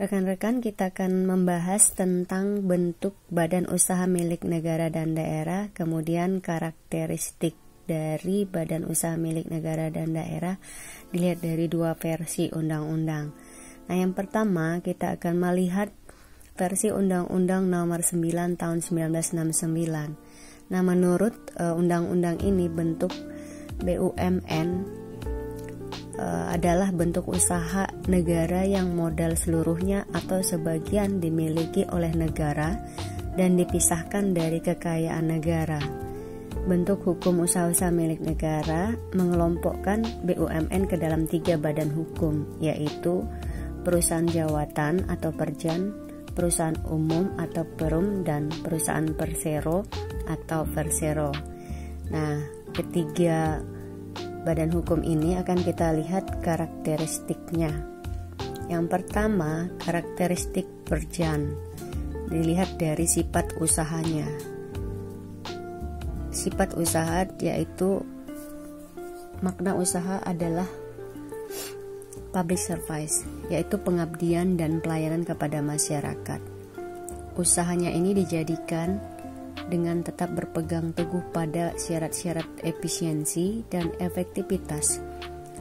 Rekan-rekan, kita akan membahas tentang bentuk badan usaha milik negara dan daerah, kemudian karakteristik dari badan usaha milik negara dan daerah dilihat dari dua versi undang-undang. Nah, yang pertama kita akan melihat versi Undang-Undang Nomor 9 Tahun 1969. Nah, menurut undang-undang ini bentuk BUMN adalah bentuk usaha negara yang modal seluruhnya atau sebagian dimiliki oleh negara dan dipisahkan dari kekayaan negara. Bentuk hukum usaha-usaha milik negara mengelompokkan BUMN ke dalam 3 badan hukum, yaitu perusahaan jawatan atau perjan, perusahaan umum atau perum, dan perusahaan persero atau versero. Nah, ketiga badan hukum ini akan kita lihat karakteristiknya. Yang pertama, karakteristik perjan. Dilihat dari sifat usahanya. Sifat usaha yaitu makna usaha adalah public service, yaitu pengabdian dan pelayanan kepada masyarakat. Usahanya ini dijadikan dengan tetap berpegang teguh pada syarat-syarat efisiensi dan efektivitas,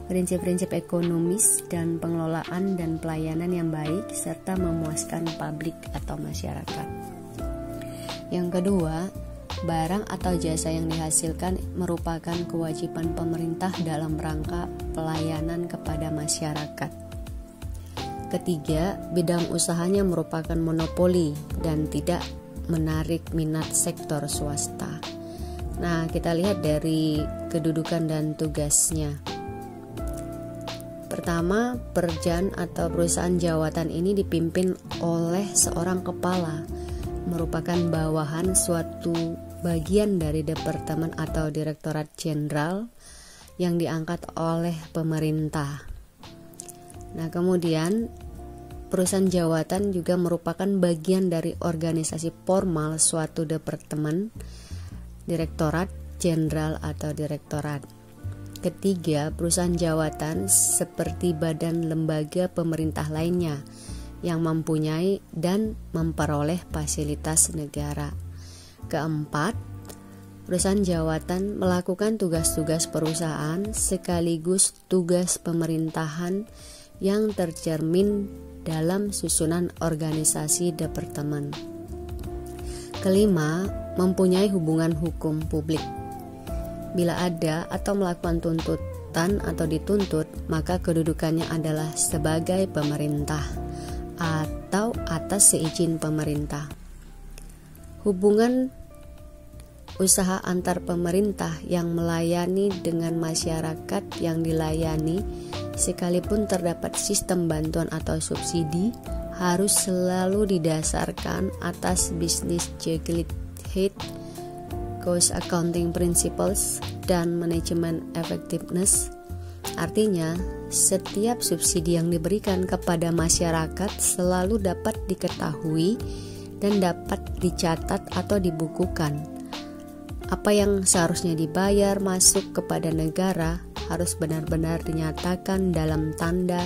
prinsip-prinsip ekonomis dan pengelolaan dan pelayanan yang baik, serta memuaskan publik atau masyarakat. Yang kedua, barang atau jasa yang dihasilkan merupakan kewajiban pemerintah dalam rangka pelayanan kepada masyarakat. Ketiga, bidang usahanya merupakan monopoli dan tidak menarik minat sektor swasta. Nah, kita lihat dari kedudukan dan tugasnya. Pertama, perjan atau perusahaan jawatan ini dipimpin oleh seorang kepala, merupakan bawahan suatu bagian dari departemen atau direktorat jenderal yang diangkat oleh pemerintah. Nah, kemudian perusahaan jawatan juga merupakan bagian dari organisasi formal suatu departemen, direktorat jenderal atau direktorat. Ketiga, perusahaan jawatan seperti badan lembaga pemerintah lainnya yang mempunyai dan memperoleh fasilitas negara. Keempat, perusahaan jawatan melakukan tugas-tugas perusahaan sekaligus tugas pemerintahan yang tercermin dalam susunan organisasi departemen. Kelima, mempunyai hubungan hukum publik. Bila ada atau melakukan tuntutan atau dituntut, maka kedudukannya adalah sebagai pemerintah atau atas seizin pemerintah. Hubungan usaha antar pemerintah yang melayani dengan masyarakat yang dilayani, sekalipun terdapat sistem bantuan atau subsidi, harus selalu didasarkan atas business justified, cost accounting principles, dan manajemen effectiveness. Artinya, setiap subsidi yang diberikan kepada masyarakat selalu dapat diketahui dan dapat dicatat atau dibukukan. Apa yang seharusnya dibayar masuk kepada negara harus benar-benar dinyatakan dalam tanda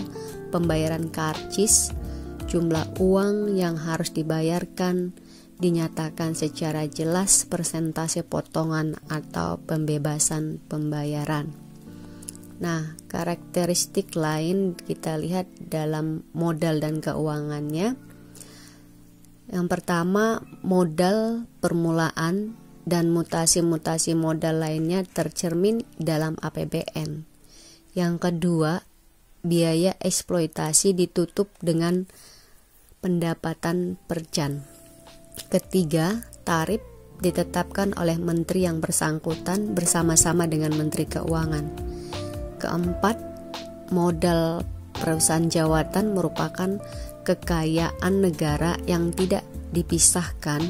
pembayaran karcis. Jumlah uang yang harus dibayarkan dinyatakan secara jelas persentase potongan atau pembebasan pembayaran. Nah, karakteristik lain kita lihat dalam modal dan keuangannya. Yang pertama, modal permulaan dan mutasi-mutasi modal lainnya tercermin dalam APBN. Yang kedua, biaya eksploitasi ditutup dengan pendapatan perjan. Ketiga, tarif ditetapkan oleh menteri yang bersangkutan bersama-sama dengan Menteri Keuangan. Keempat, modal perusahaan jawatan merupakan kekayaan negara yang tidak dipisahkan.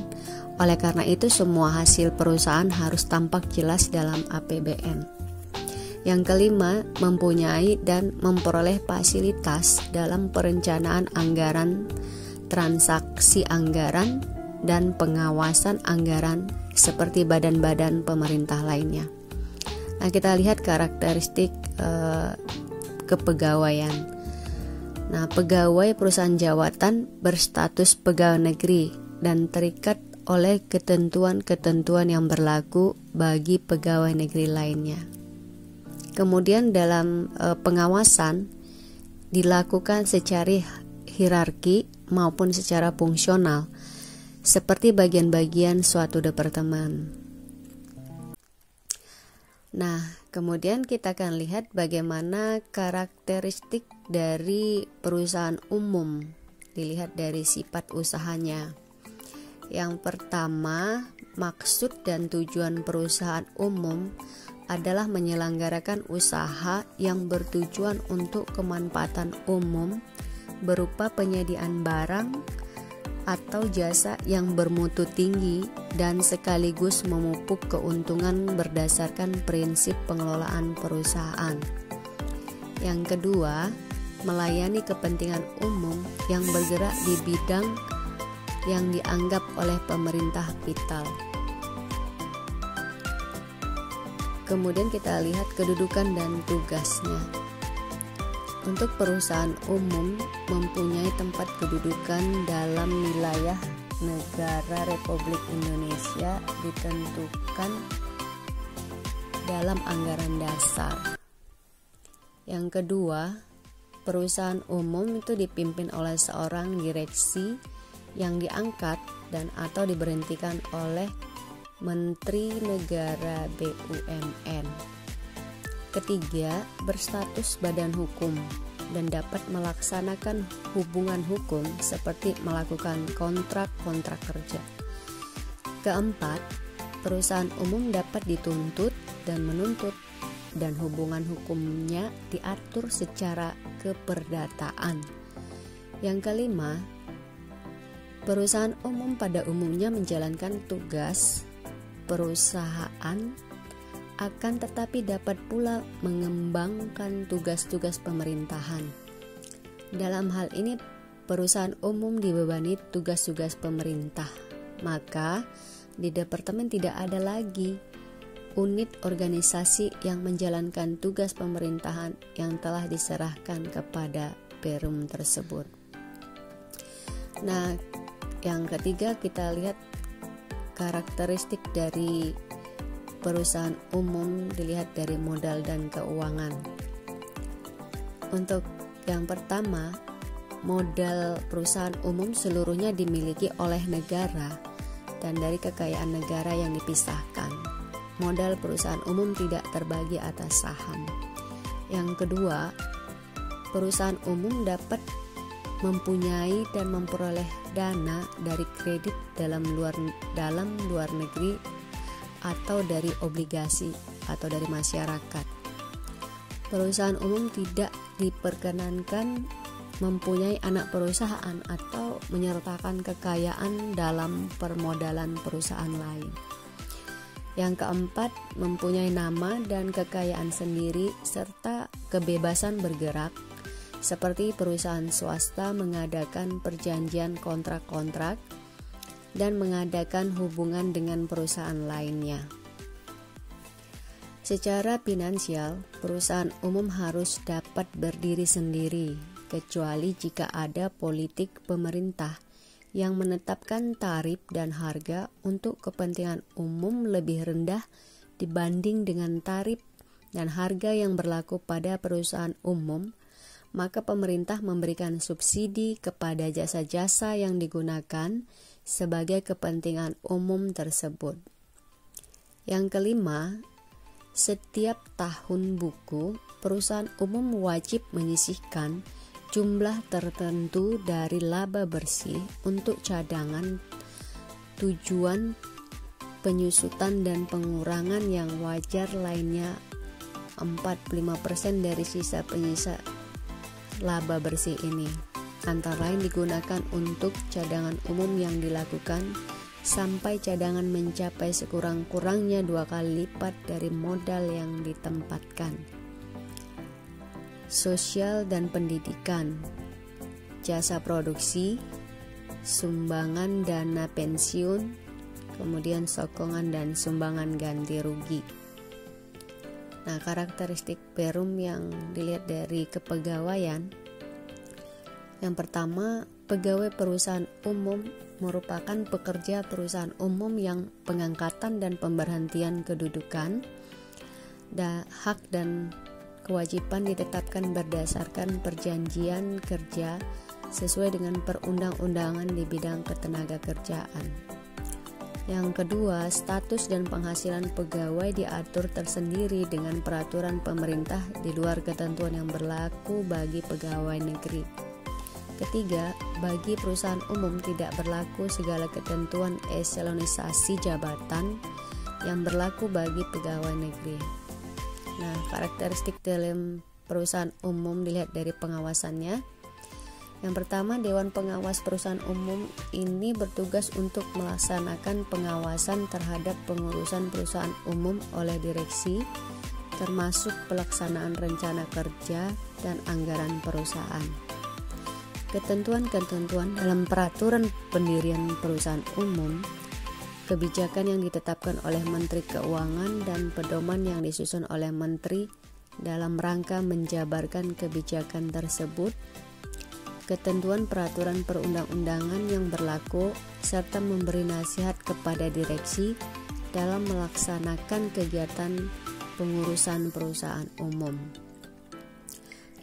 Oleh karena itu, semua hasil perusahaan harus tampak jelas dalam APBN. Yang kelima, mempunyai dan memperoleh fasilitas dalam perencanaan anggaran, transaksi anggaran, dan pengawasan anggaran seperti badan-badan pemerintah lainnya. Nah, kita lihat karakteristik kepegawaian. Nah, pegawai perusahaan jawatan berstatus pegawai negeri dan terikat oleh ketentuan-ketentuan yang berlaku bagi pegawai negeri lainnya. Kemudian dalam pengawasan dilakukan secara hierarki maupun secara fungsional, seperti bagian-bagian suatu departemen. Nah, kemudian kita akan lihat bagaimana karakteristik dari perusahaan umum, dilihat dari sifat usahanya. Yang pertama, maksud dan tujuan perusahaan umum adalah menyelenggarakan usaha yang bertujuan untuk kemanfaatan umum berupa penyediaan barang atau jasa yang bermutu tinggi dan sekaligus memupuk keuntungan berdasarkan prinsip pengelolaan perusahaan. Yang kedua, melayani kepentingan umum yang bergerak di bidang yang dianggap oleh pemerintah vital. Kemudian kita lihat kedudukan dan tugasnya. Untuk perusahaan umum mempunyai tempat kedudukan dalam wilayah negara Republik Indonesia ditentukan dalam anggaran dasar. Yang kedua, perusahaan umum itu dipimpin oleh seorang direksi yang diangkat dan atau diberhentikan oleh Menteri Negara BUMN. Ketiga, berstatus badan hukum dan dapat melaksanakan hubungan hukum seperti melakukan kontrak kerja. Keempat, perusahaan umum dapat dituntut dan menuntut dan hubungan hukumnya diatur secara keperdataan. Yang kelima, perusahaan umum pada umumnya menjalankan tugas perusahaan akan tetapi dapat pula mengembangkan tugas-tugas pemerintahan. Dalam hal ini, perusahaan umum dibebani tugas-tugas pemerintah. Maka, di departemen tidak ada lagi unit organisasi yang menjalankan tugas pemerintahan yang telah diserahkan kepada Perum tersebut. Nah, yang ketiga kita lihat karakteristik dari perusahaan umum dilihat dari modal dan keuangan. Untuk yang pertama, modal perusahaan umum seluruhnya dimiliki oleh negara dan dari kekayaan negara yang dipisahkan. Modal perusahaan umum tidak terbagi atas saham. Yang kedua, perusahaan umum dapat mempunyai dan memperoleh dana dari kredit dalam luar negeri atau dari obligasi atau dari masyarakat. Perusahaan umum tidak diperkenankan mempunyai anak perusahaan atau menyertakan kekayaan dalam permodalan perusahaan lain. Yang keempat, mempunyai nama dan kekayaan sendiri serta kebebasan bergerak, seperti perusahaan swasta mengadakan perjanjian kontrak-kontrak dan mengadakan hubungan dengan perusahaan lainnya. Secara finansial, perusahaan umum harus dapat berdiri sendiri, kecuali jika ada politik pemerintah yang menetapkan tarif dan harga untuk kepentingan umum lebih rendah dibanding dengan tarif dan harga yang berlaku pada perusahaan umum, maka pemerintah memberikan subsidi kepada jasa-jasa yang digunakan sebagai kepentingan umum tersebut. Yang kelima, setiap tahun buku, perusahaan umum wajib menyisihkan jumlah tertentu dari laba bersih untuk cadangan, tujuan penyusutan dan pengurangan yang wajar lainnya. 45% dari sisa penyisa laba bersih ini antara lain digunakan untuk cadangan umum yang dilakukan sampai cadangan mencapai sekurang-kurangnya 2 kali lipat dari modal yang ditempatkan. Sosial dan pendidikan, jasa produksi, sumbangan dana pensiun, kemudian sokongan dan sumbangan ganti rugi. Nah, karakteristik Perum yang dilihat dari kepegawaian, Yang pertama, pegawai perusahaan umum merupakan pekerja perusahaan umum yang pengangkatan dan pemberhentian kedudukan, hak dan kewajiban ditetapkan berdasarkan perjanjian kerja sesuai dengan perundang-undangan di bidang ketenagakerjaan. Yang kedua, status dan penghasilan pegawai diatur tersendiri dengan peraturan pemerintah di luar ketentuan yang berlaku bagi pegawai negeri. Ketiga, bagi perusahaan umum tidak berlaku segala ketentuan eselonisasi jabatan yang berlaku bagi pegawai negeri. Nah, karakteristik dalam perusahaan umum dilihat dari pengawasannya. Yang pertama, Dewan Pengawas Perusahaan Umum ini bertugas untuk melaksanakan pengawasan terhadap pengurusan perusahaan umum oleh direksi, termasuk pelaksanaan rencana kerja dan anggaran perusahaan. Ketentuan-ketentuan dalam peraturan pendirian perusahaan umum, kebijakan yang ditetapkan oleh Menteri Keuangan dan pedoman yang disusun oleh Menteri dalam rangka menjabarkan kebijakan tersebut, ketentuan peraturan perundang-undangan yang berlaku, serta memberi nasihat kepada direksi dalam melaksanakan kegiatan pengurusan perusahaan umum.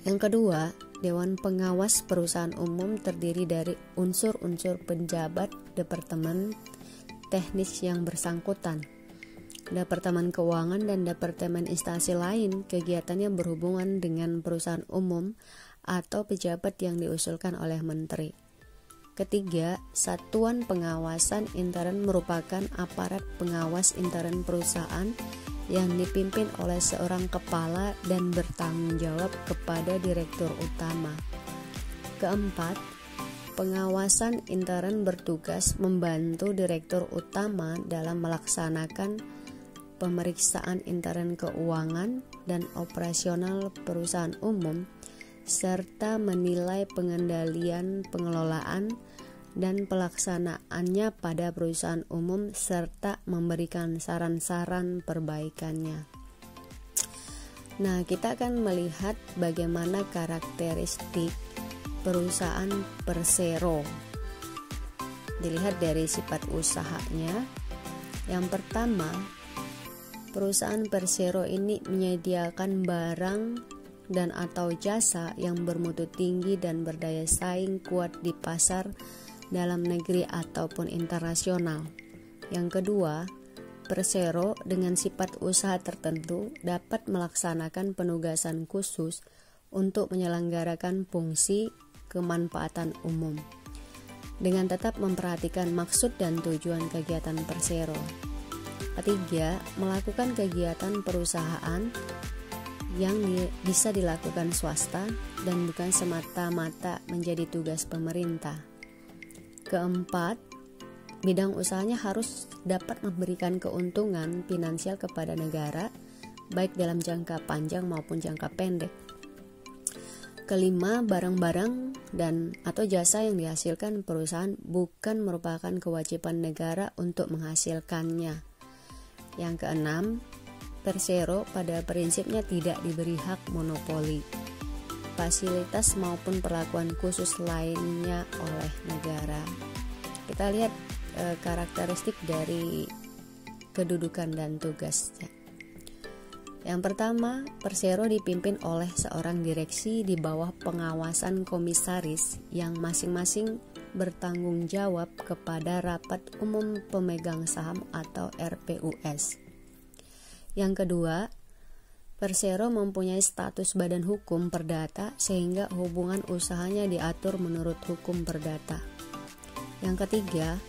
Yang kedua, Dewan Pengawas Perusahaan Umum terdiri dari unsur-unsur penjabat departemen teknis yang bersangkutan, Departemen Keuangan dan Departemen instansi lain kegiatannya berhubungan dengan perusahaan umum atau pejabat yang diusulkan oleh menteri. Ketiga, Satuan Pengawasan Intern merupakan aparat pengawas intern perusahaan yang dipimpin oleh seorang kepala dan bertanggung jawab kepada direktur utama. Keempat, pengawasan intern bertugas membantu direktur utama dalam melaksanakan pemeriksaan intern keuangan dan operasional perusahaan umum, serta menilai pengendalian pengelolaan dan pelaksanaannya pada perusahaan umum serta memberikan saran-saran perbaikannya. Nah, kita akan melihat bagaimana karakteristik perusahaan Persero. Dilihat dari sifat usahanya. Yang pertama, perusahaan Persero ini menyediakan barang dan atau jasa yang bermutu tinggi dan berdaya saing kuat di pasar dalam negeri ataupun internasional. Yang kedua, Persero dengan sifat usaha tertentu dapat melaksanakan penugasan khusus untuk menyelenggarakan fungsi kemanfaatan umum dengan tetap memperhatikan maksud dan tujuan kegiatan Persero. Ketiga, melakukan kegiatan perusahaan yang bisa dilakukan swasta dan bukan semata-mata menjadi tugas pemerintah. Keempat, bidang usahanya harus dapat memberikan keuntungan finansial kepada negara, baik dalam jangka panjang maupun jangka pendek. Kelima, barang-barang dan atau jasa yang dihasilkan perusahaan bukan merupakan kewajiban negara untuk menghasilkannya. Yang keenam, Persero pada prinsipnya tidak diberi hak monopoli, fasilitas maupun perlakuan khusus lainnya oleh negara. Kita lihat karakteristik dari kedudukan dan tugasnya. Yang pertama, Persero dipimpin oleh seorang direksi di bawah pengawasan komisaris yang masing-masing bertanggung jawab kepada Rapat Umum Pemegang Saham atau RPUS. Yang kedua, Persero mempunyai status badan hukum perdata sehingga hubungan usahanya diatur menurut hukum perdata. Yang ketiga,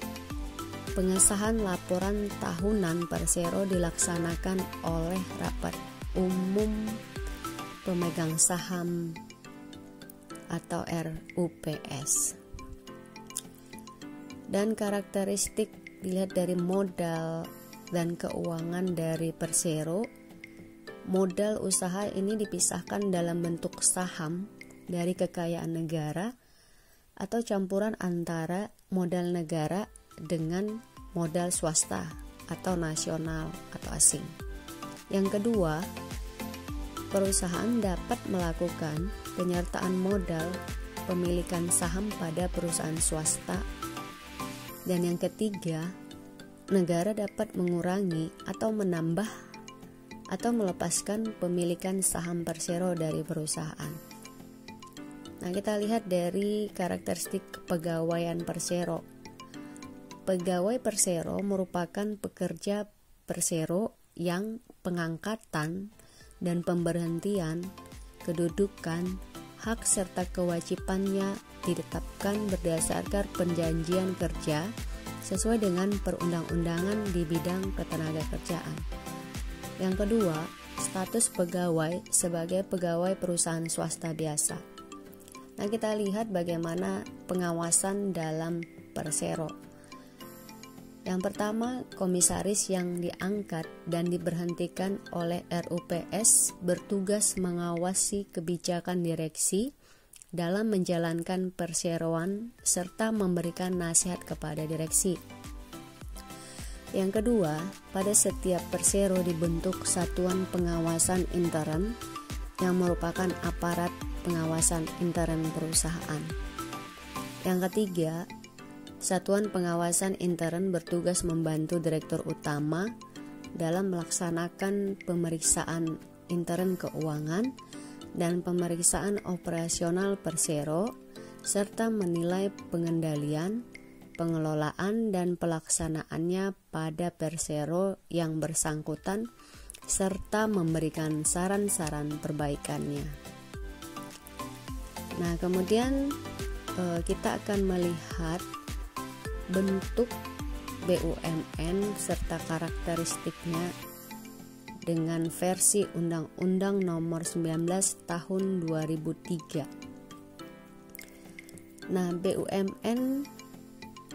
pengesahan laporan tahunan Persero dilaksanakan oleh Rapat Umum Pemegang Saham atau RUPS. Dan karakteristik dilihat dari modal dan keuangan dari Persero. Modal usaha ini dipisahkan dalam bentuk saham dari kekayaan negara atau campuran antara modal negara dengan modal swasta atau nasional atau asing. Yang kedua, perusahaan dapat melakukan penyertaan modal kepemilikan saham pada perusahaan swasta. Dan yang ketiga, negara dapat mengurangi atau menambah atau melepaskan pemilikan saham persero dari perusahaan. Nah, kita lihat dari karakteristik kepegawaian persero. Pegawai persero merupakan pekerja persero yang pengangkatan dan pemberhentian, kedudukan, hak serta kewajibannya ditetapkan berdasarkan perjanjian kerja sesuai dengan perundang-undangan di bidang ketenagakerjaan. Yang kedua, status pegawai sebagai pegawai perusahaan swasta biasa. Nah, kita lihat bagaimana pengawasan dalam persero. Yang pertama, komisaris yang diangkat dan diberhentikan oleh RUPS bertugas mengawasi kebijakan direksi dalam menjalankan perseroan serta memberikan nasihat kepada direksi. Yang kedua, pada setiap persero dibentuk satuan pengawasan intern yang merupakan aparat pengawasan intern perusahaan. Yang ketiga, satuan pengawasan intern bertugas membantu direktur utama dalam melaksanakan pemeriksaan intern keuangan dan pemeriksaan operasional persero serta menilai pengendalian, pengelolaan dan pelaksanaannya pada persero yang bersangkutan serta memberikan saran-saran perbaikannya. Nah, kemudian kita akan melihat bentuk BUMN serta karakteristiknya dengan versi Undang-Undang Nomor 19 Tahun 2003. Nah, BUMN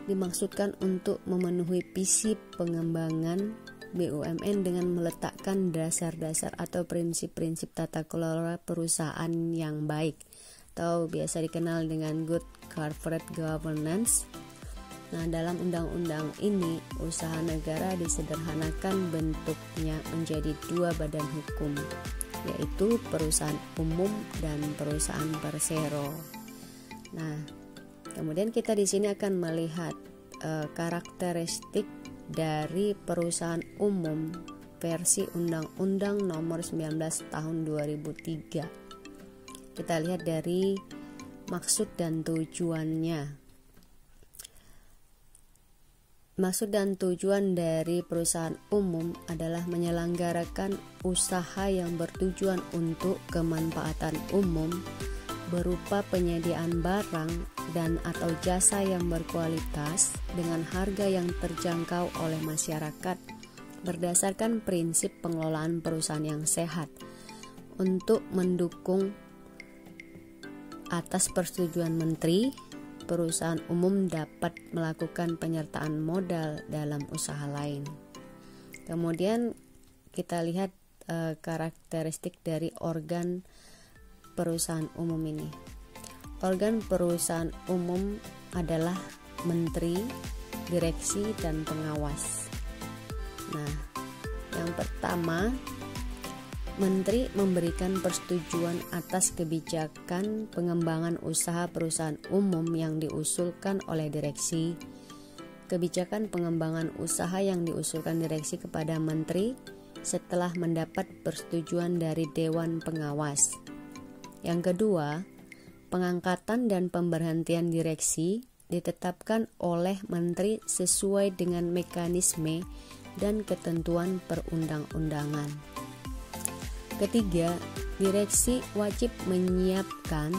dimaksudkan untuk memenuhi visi pengembangan BUMN dengan meletakkan dasar-dasar atau prinsip-prinsip tata kelola perusahaan yang baik atau biasa dikenal dengan Good Corporate Governance. Nah, dalam undang-undang ini, usaha negara disederhanakan bentuknya menjadi dua badan hukum, yaitu perusahaan umum dan perusahaan persero. Nah, kemudian kita di sini akan melihat karakteristik dari perusahaan umum versi Undang-Undang Nomor 19 Tahun 2003. Kita lihat dari maksud dan tujuannya. Maksud dan tujuan dari perusahaan umum adalah menyelenggarakan usaha yang bertujuan untuk kemanfaatan umum berupa penyediaan barang dan atau jasa yang berkualitas dengan harga yang terjangkau oleh masyarakat berdasarkan prinsip pengelolaan perusahaan yang sehat untuk mendukung atas persetujuan menteri. Perusahaan umum dapat melakukan penyertaan modal dalam usaha lain. Kemudian kita lihat karakteristik dari organ perusahaan umum ini. Organ perusahaan umum adalah menteri, direksi, dan pengawas. Nah, yang pertama, menteri memberikan persetujuan atas kebijakan pengembangan usaha perusahaan umum yang diusulkan oleh direksi. Kebijakan pengembangan usaha yang diusulkan direksi kepada menteri setelah mendapat persetujuan dari Dewan Pengawas. Yang kedua, pengangkatan dan pemberhentian direksi ditetapkan oleh menteri sesuai dengan mekanisme dan ketentuan perundang-undangan. Ketiga, direksi wajib menyiapkan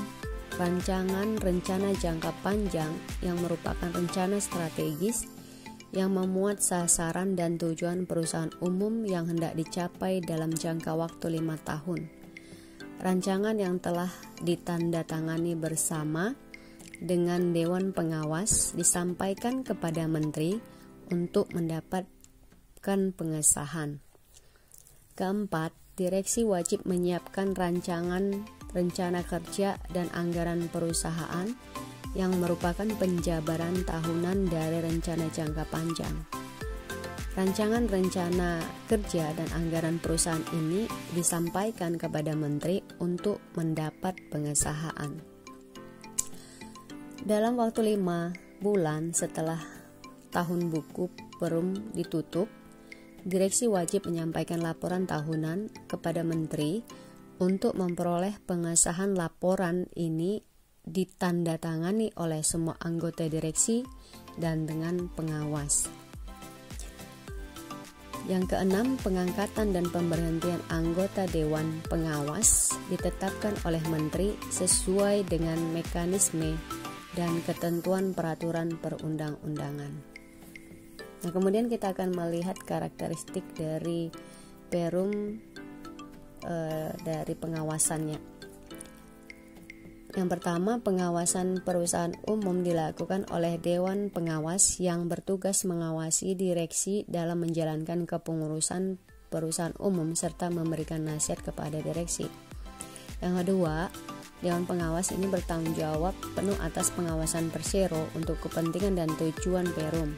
rancangan rencana jangka panjang yang merupakan rencana strategis yang memuat sasaran dan tujuan perusahaan umum yang hendak dicapai dalam jangka waktu 5 tahun. Rancangan yang telah ditandatangani bersama dengan Dewan Pengawas disampaikan kepada menteri untuk mendapatkan pengesahan. Keempat, direksi wajib menyiapkan rancangan rencana kerja dan anggaran perusahaan yang merupakan penjabaran tahunan dari rencana jangka panjang. Rancangan rencana kerja dan anggaran perusahaan ini disampaikan kepada menteri untuk mendapat pengesahan. Dalam waktu 5 bulan setelah tahun buku Perum ditutup, direksi wajib menyampaikan laporan tahunan kepada menteri untuk memperoleh pengesahan. Laporan ini ditandatangani oleh semua anggota direksi dan dengan pengawas. Yang keenam, pengangkatan dan pemberhentian anggota Dewan Pengawas ditetapkan oleh menteri sesuai dengan mekanisme dan ketentuan peraturan perundang-undangan. Nah, kemudian kita akan melihat karakteristik dari Perum dari pengawasannya. Yang pertama, pengawasan perusahaan umum dilakukan oleh Dewan Pengawas yang bertugas mengawasi direksi dalam menjalankan kepengurusan perusahaan umum serta memberikan nasihat kepada direksi. Yang kedua, Dewan Pengawas ini bertanggung jawab penuh atas pengawasan Persero untuk kepentingan dan tujuan Perum.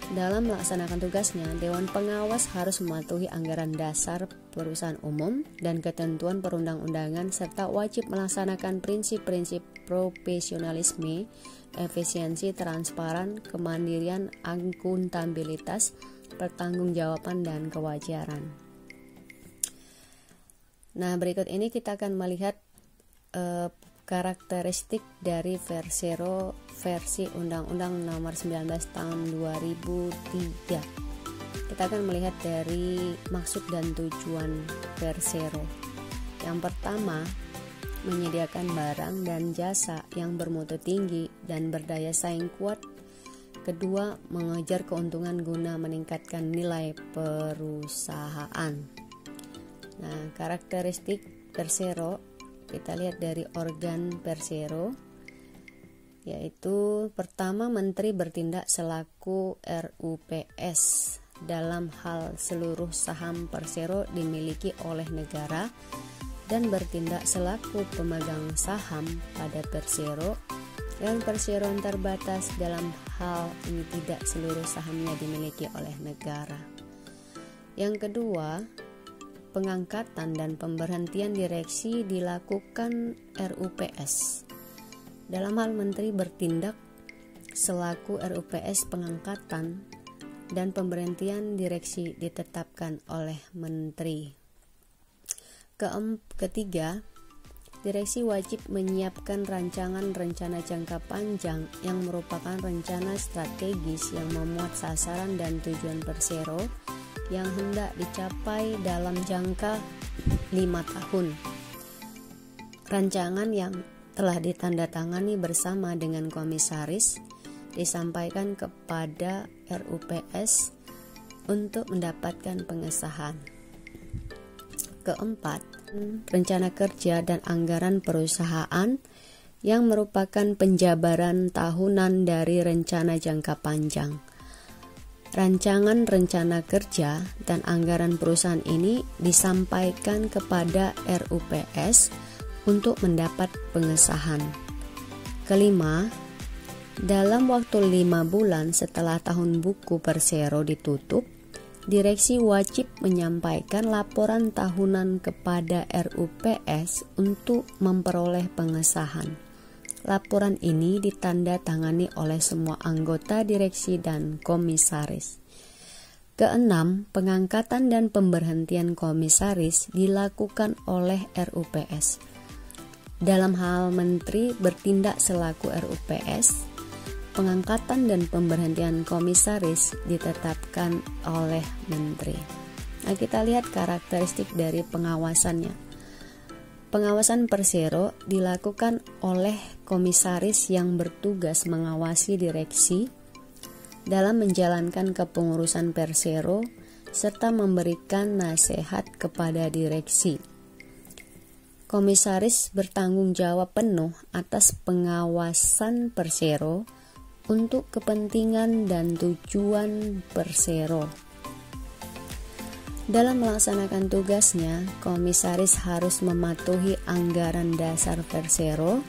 Dalam melaksanakan tugasnya, Dewan Pengawas harus mematuhi anggaran dasar perusahaan umum dan ketentuan perundang-undangan serta wajib melaksanakan prinsip-prinsip profesionalisme, efisiensi, transparan, kemandirian, akuntabilitas, pertanggungjawaban, dan kewajaran. Nah, berikut ini kita akan melihat karakteristik dari Persero versi Undang-Undang Nomor 19 Tahun 2003. Kita akan melihat dari maksud dan tujuan Persero. Yang pertama, menyediakan barang dan jasa yang bermutu tinggi dan berdaya saing kuat. Kedua, mengejar keuntungan guna meningkatkan nilai perusahaan. Nah, karakteristik Persero kita lihat dari organ Persero, yaitu pertama, menteri bertindak selaku RUPS dalam hal seluruh saham Persero dimiliki oleh negara dan bertindak selaku pemegang saham pada Persero dan perseroan terbatas dalam hal ini tidak seluruh sahamnya dimiliki oleh negara. Yang kedua, pengangkatan dan pemberhentian direksi dilakukan RUPS. Dalam hal menteri bertindak selaku RUPS, pengangkatan dan pemberhentian direksi ditetapkan oleh menteri. Ketiga, direksi wajib menyiapkan rancangan rencana jangka panjang yang merupakan rencana strategis yang memuat sasaran dan tujuan Persero yang hendak dicapai dalam jangka 5 tahun. Rancangan yang telah ditandatangani bersama dengan komisaris disampaikan kepada RUPS untuk mendapatkan pengesahan. Keempat, rencana kerja dan anggaran perusahaan yang merupakan penjabaran tahunan dari rencana jangka panjang. Rancangan rencana kerja dan anggaran perusahaan ini disampaikan kepada RUPS untuk mendapat pengesahan. Kelima, dalam waktu 5 bulan setelah tahun buku Persero ditutup, direksi wajib menyampaikan laporan tahunan kepada RUPS untuk memperoleh pengesahan. Laporan ini ditandatangani oleh semua anggota direksi dan komisaris. Keenam, pengangkatan dan pemberhentian komisaris dilakukan oleh RUPS. Dalam hal menteri bertindak selaku RUPS, pengangkatan dan pemberhentian komisaris ditetapkan oleh menteri. Nah, kita lihat karakteristik dari pengawasannya. Pengawasan Persero dilakukan oleh komisaris yang bertugas mengawasi direksi dalam menjalankan kepengurusan Persero serta memberikan nasihat kepada direksi. Komisaris bertanggung jawab penuh atas pengawasan Persero untuk kepentingan dan tujuan Persero. Dalam melaksanakan tugasnya, komisaris harus mematuhi anggaran dasar Persero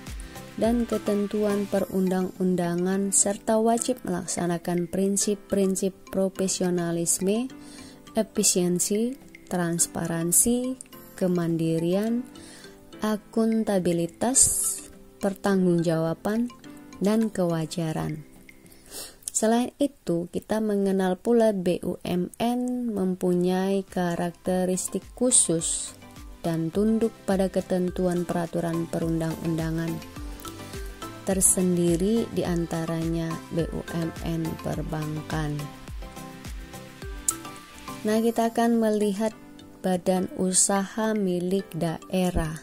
dan ketentuan perundang-undangan serta wajib melaksanakan prinsip-prinsip profesionalisme, efisiensi, transparansi, kemandirian, akuntabilitas, pertanggungjawaban, dan kewajaran. Selain itu, kita mengenal pula BUMN mempunyai karakteristik khusus dan tunduk pada ketentuan peraturan perundang-undangan tersendiri, diantaranya BUMN perbankan. Nah, kita akan melihat badan usaha milik daerah.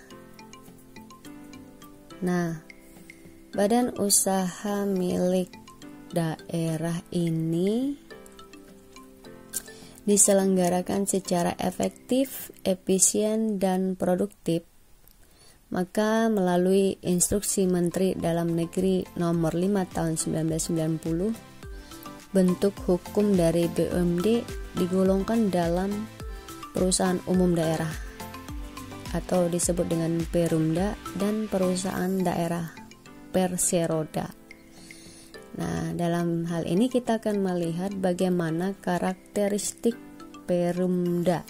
Nah, badan usaha milik daerah ini diselenggarakan secara efektif, efisien, dan produktif. Maka melalui Instruksi Menteri Dalam Negeri Nomor 5 Tahun 1990, bentuk hukum dari BUMD digolongkan dalam perusahaan umum daerah atau disebut dengan Perumda dan perusahaan daerah Perseroda. Nah, dalam hal ini kita akan melihat bagaimana karakteristik Perumda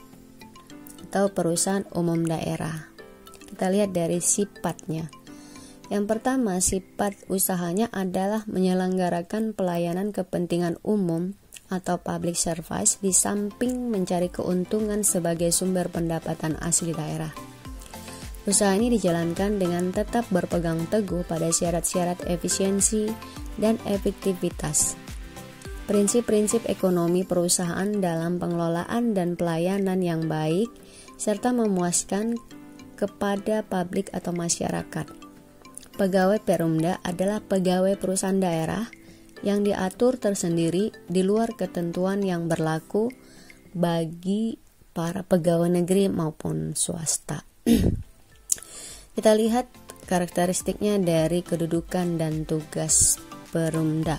atau perusahaan umum daerah. Kita lihat dari sifatnya. Yang pertama, sifat usahanya adalah menyelenggarakan pelayanan kepentingan umum atau public service di samping mencari keuntungan sebagai sumber pendapatan asli daerah. Usaha ini dijalankan dengan tetap berpegang teguh pada syarat-syarat efisiensi dan efektivitas. Prinsip-prinsip ekonomi perusahaan dalam pengelolaan dan pelayanan yang baik serta memuaskan kepada publik atau masyarakat. Pegawai Perumda adalah pegawai perusahaan daerah yang diatur tersendiri di luar ketentuan yang berlaku bagi para pegawai negeri maupun swasta. Kita lihat karakteristiknya dari kedudukan dan tugas Perumda.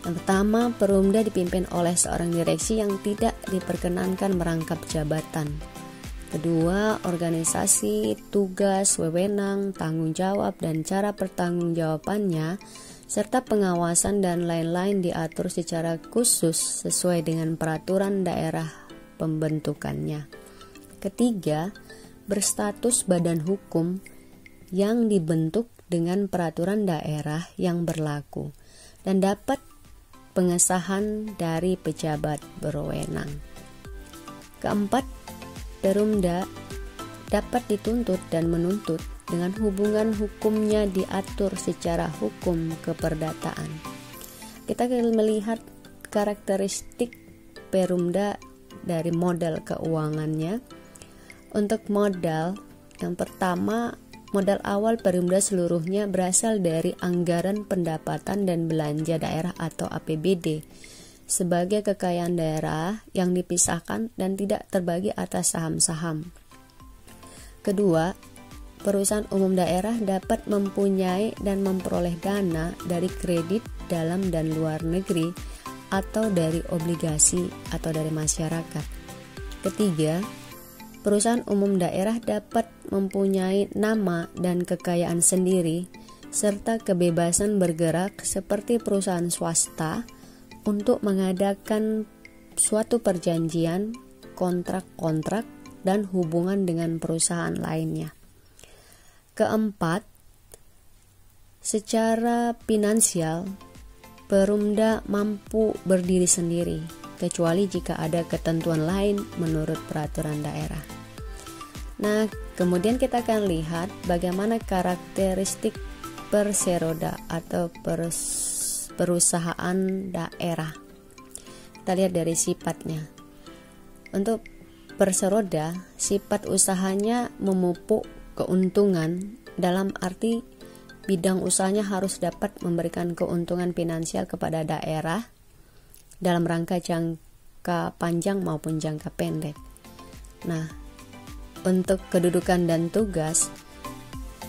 Yang pertama, Perumda dipimpin oleh seorang direksi yang tidak diperkenankan merangkap jabatan. Kedua, organisasi, tugas, wewenang, tanggung jawab, dan cara pertanggungjawabannya, serta pengawasan dan lain-lain diatur secara khusus sesuai dengan peraturan daerah pembentukannya. Ketiga, berstatus badan hukum yang dibentuk dengan peraturan daerah yang berlaku dan dapat pengesahan dari pejabat berwenang. Keempat, Perumda dapat dituntut dan menuntut dengan hubungan hukumnya diatur secara hukum keperdataan. Kita akan melihat karakteristik Perumda dari modal keuangannya. Untuk modal, yang pertama, modal awal Perumda seluruhnya berasal dari anggaran pendapatan dan belanja daerah atau APBD sebagai kekayaan daerah yang dipisahkan dan tidak terbagi atas saham-saham. Kedua, perusahaan umum daerah dapat mempunyai dan memperoleh dana dari kredit dalam dan luar negeri atau dari obligasi atau dari masyarakat. Ketiga, perusahaan umum daerah dapat mempunyai nama dan kekayaan sendiri serta kebebasan bergerak seperti perusahaan swasta untuk mengadakan suatu perjanjian, kontrak-kontrak, dan hubungan dengan perusahaan lainnya. Keempat, secara finansial, Perumda mampu berdiri sendiri, kecuali jika ada ketentuan lain menurut peraturan daerah. Nah, kemudian kita akan lihat bagaimana karakteristik Perseroda atau perusahaan daerah. Kita lihat dari sifatnya. Untuk Perseroda, sifat usahanya memupuk keuntungan dalam arti bidang usahanya harus dapat memberikan keuntungan finansial kepada daerah dalam rangka jangka panjang maupun jangka pendek. Nah, untuk kedudukan dan tugas,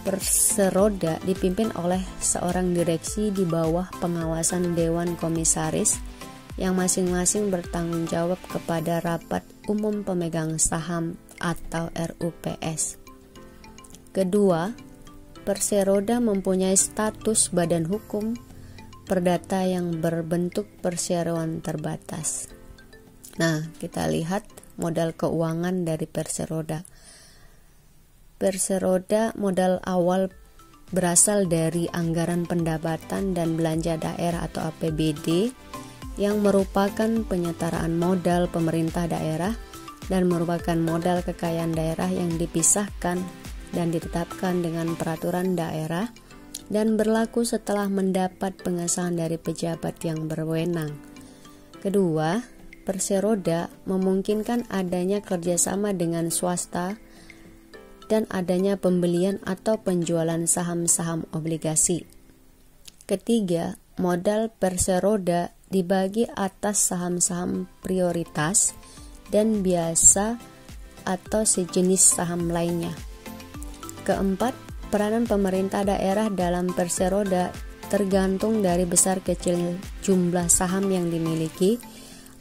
Perseroda dipimpin oleh seorang direksi di bawah pengawasan Dewan Komisaris yang masing-masing bertanggung jawab kepada Rapat Umum Pemegang Saham atau RUPS. Kedua, Perseroda mempunyai status badan hukum perdata yang berbentuk perseroan terbatas. Nah, kita lihat modal keuangan dari Perseroda. Perseroda modal awal berasal dari anggaran pendapatan dan belanja daerah atau APBD yang merupakan penyetaraan modal pemerintah daerah dan merupakan modal kekayaan daerah yang dipisahkan dan ditetapkan dengan peraturan daerah dan berlaku setelah mendapat pengesahan dari pejabat yang berwenang. Kedua, Perseroda memungkinkan adanya kerjasama dengan swasta dan adanya pembelian atau penjualan saham-saham obligasi. Ketiga, modal Perseroda dibagi atas saham-saham prioritas dan biasa atau sejenis saham lainnya. Keempat, peranan pemerintah daerah dalam Perseroda tergantung dari besar kecil jumlah saham yang dimiliki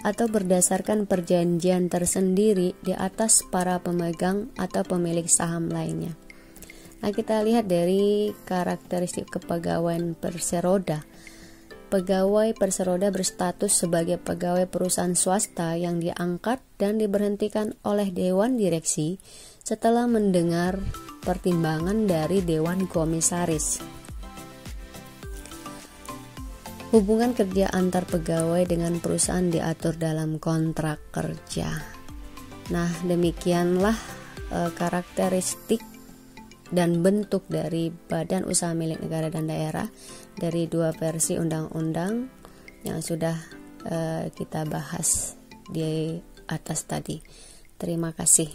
atau berdasarkan perjanjian tersendiri di atas para pemegang atau pemilik saham lainnya. Nah, kita lihat dari karakteristik kepegawaian Perseroda. Pegawai Perseroda berstatus sebagai pegawai perusahaan swasta yang diangkat dan diberhentikan oleh Dewan Direksi setelah mendengar pertimbangan dari Dewan Komisaris. Hubungan kerja antar pegawai dengan perusahaan diatur dalam kontrak kerja. Nah, demikianlah karakteristik dan bentuk dari Badan Usaha Milik Negara dan Daerah dari dua versi undang-undang yang sudah kita bahas di atas tadi. Terima kasih.